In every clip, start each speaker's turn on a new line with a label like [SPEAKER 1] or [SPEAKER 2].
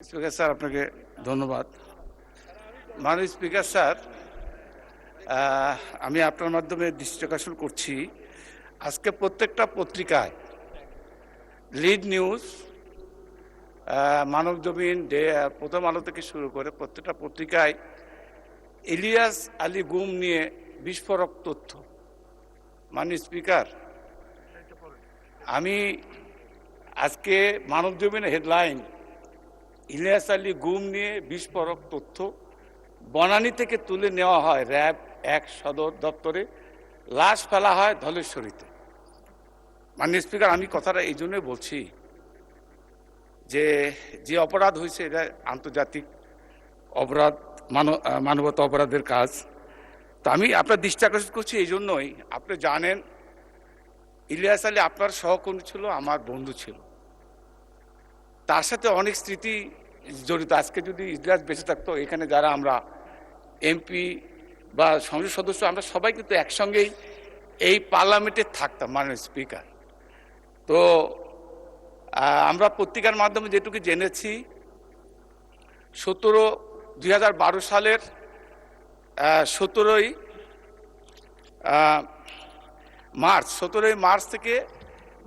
[SPEAKER 1] Speaker sir, আপনাকে ধন্যবাদ। মাননীয় স্পিকার স্যার, আমি আপনার মাধ্যমে দৃষ্টি আকর্ষণ করছি, আজকে প্রত্যেকটা পত্রিকায় লিড নিউজ, মানবজমিন, প্রথম আলো থেকে শুরু করে প্রত্যেকটা পত্রিকায় ইলিয়াস আলী গুম নিয়ে বিস্ফোরক তথ্য। মাননীয় স্পিকার, আমি আজকে মানবজমিনের হেডলাইন, ইলিয়াস আলী গুম নিয়ে বিস্ফোরক তথ্য বনানী থেকে তুলে নেওয়া হয় র্যাব 1 সদর দপ্তরে, লাশ ফেলা হয় ধলেশ্বরীতে। মাননীয় স্পিকার, আমি কথাটা এই জন্যই বলছি যে যে অপরাধ হয়েছে এটা আন্তর্জাতিক অপরাধ, মানবতা অপরাধের কাজ। তো আমি আপনার দৃষ্টি আকর্ষণ করছি এই জন্যই, আপনি জানেন ইলিয়াস আলী আপনার সহকর্মী ছিল, আমার বন্ধু ছিল, তার সাথে অনেক স্মৃতি জড়িত। আজকে যদি ইলিয়াস বেঁচে থাকতো, এখানে যারা আমরা এমপি বা সংসদ সদস্য, আমরা সবাই কিন্তু একসঙ্গেই এই পার্লামেন্টে থাকতাম। মাননীয় স্পিকার, তো আমরা পত্রিকার মাধ্যমে যেটুকু জেনেছি, 2012 সালের 17ই মার্চ থেকে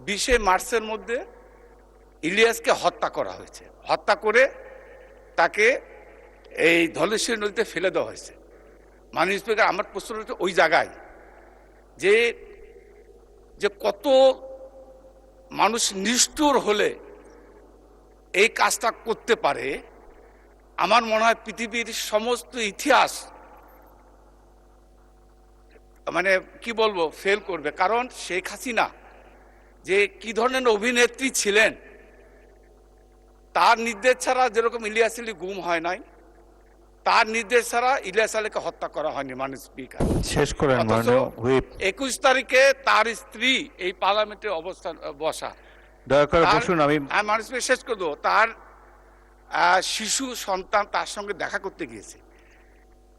[SPEAKER 1] 20 মার্চের মধ্যে ইলিয়াসকে হত্যা করা হয়েছে। হত্যা করে তাকে এই ধলেশ্বরী নদীতে ফেলে দেওয়া হয়েছে। মাননীয় স্পিকার, আমার প্রশ্ন হচ্ছে ওই জায়গায় যে কত মানুষ নিষ্ঠুর হলে এই কাজটা করতে পারে। আমার মনে হয় পৃথিবীর সমস্ত ইতিহাস মানে কি বলবো ফেল করবে। কারণ শেখ হাসিনা যে কি ধরনের অভিনেত্রী ছিলেন, তার নির্দেশ ছাড়া যেরকম ইলিয়াস আলী গুম হয় নাই, তার নির্দেশ ছাড়া ইলিয়াস আলীকে হত্যা করা হয়নি। মাননীয় স্পিকার,
[SPEAKER 2] শেষ করেন।
[SPEAKER 1] 21 তারিখে তার স্ত্রী এই পার্লামেন্টে অবস্থান বসা,
[SPEAKER 2] দয়া করে বসুন। আমি
[SPEAKER 1] মাননীয় স্পিকার শেষ করে দেবো। তার শিশু সন্তান তার সঙ্গে দেখা করতে গিয়েছে,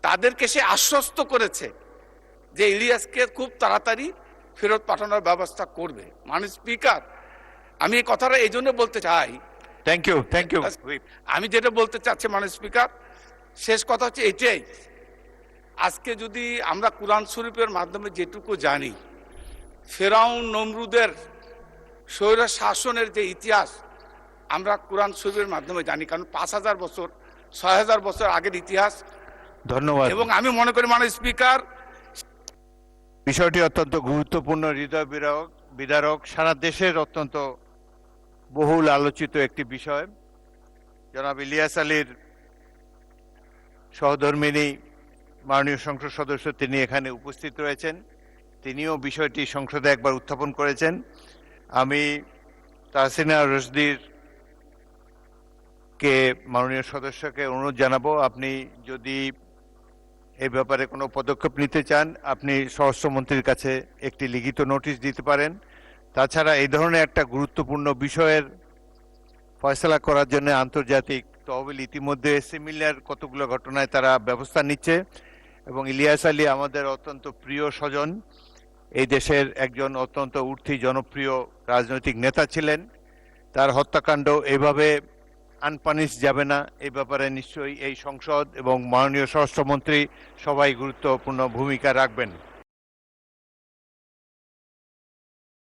[SPEAKER 1] তাদেরকে সে আশ্বস্ত করেছে যে ইলিয়াসকে খুব তাড়াতাড়ি ফেরত পাঠানোর ব্যবস্থা করবে। মাননীয় স্পিকার, আমি এই কথাটা এই জন্য বলতে চাই।
[SPEAKER 2] Thank you.
[SPEAKER 1] আমি যেটা বলতে চাচ্ছি মাননীয় স্পিকার, শেষ কথা হচ্ছে এটাই, আজকে যদি আমরা কুরআন শরীফের মাধ্যমে যেটুকু জানি, ফেরাউন নমরুদের স্বৈর শাসনের যে ইতিহাস আমরা কুরআন শরীফের মাধ্যমে জানি, কারণ 5000 বছর 6000 বছর আগের ইতিহাস।
[SPEAKER 2] ধন্যবাদ।
[SPEAKER 1] এবং আমি মনে করি মাননীয় স্পিকার,
[SPEAKER 2] বিষয়টি অত্যন্ত গুরুত্বপূর্ণ, হৃদয় বিদারক, সারা দেশের অত্যন্ত বহুল আলোচিত একটি বিষয়। জনাব ইলিয়াস আলীর সহধর্মিণী মাননীয় সংসদ সদস্য, তিনি এখানে উপস্থিত রয়েছেন, তিনিও বিষয়টি সংসদে একবার উত্থাপন করেছেন। আমি তাহসিনা রশদির কে মাননীয় সদস্যকে অনুরোধ জানাবো, আপনি যদি এই ব্যাপারে কোনো পদক্ষেপ নিতে চান, আপনি স্বরাষ্ট্রমন্ত্রীর কাছে একটি লিখিত নোটিশ দিতে পারেন। তাছাড়া এই ধরনের একটা গুরুত্বপূর্ণ বিষয়ের ফয়সলা করার জন্য আন্তর্জাতিক তহবিল ইতিমধ্যে সিমিলার কতগুলো ঘটনায় তারা ব্যবস্থা নিচ্ছে। এবং ইলিয়াস আলী আমাদের অত্যন্ত প্রিয় স্বজন, এই দেশের একজন অত্যন্ত উঠতি জনপ্রিয় রাজনৈতিক নেতা ছিলেন। তার হত্যাকাণ্ড এভাবে আনপানিশ যাবে না, এই ব্যাপারে নিশ্চয়ই এই সংসদ এবং মাননীয় স্বরাষ্ট্রমন্ত্রী সবাই গুরুত্বপূর্ণ ভূমিকা রাখবেন।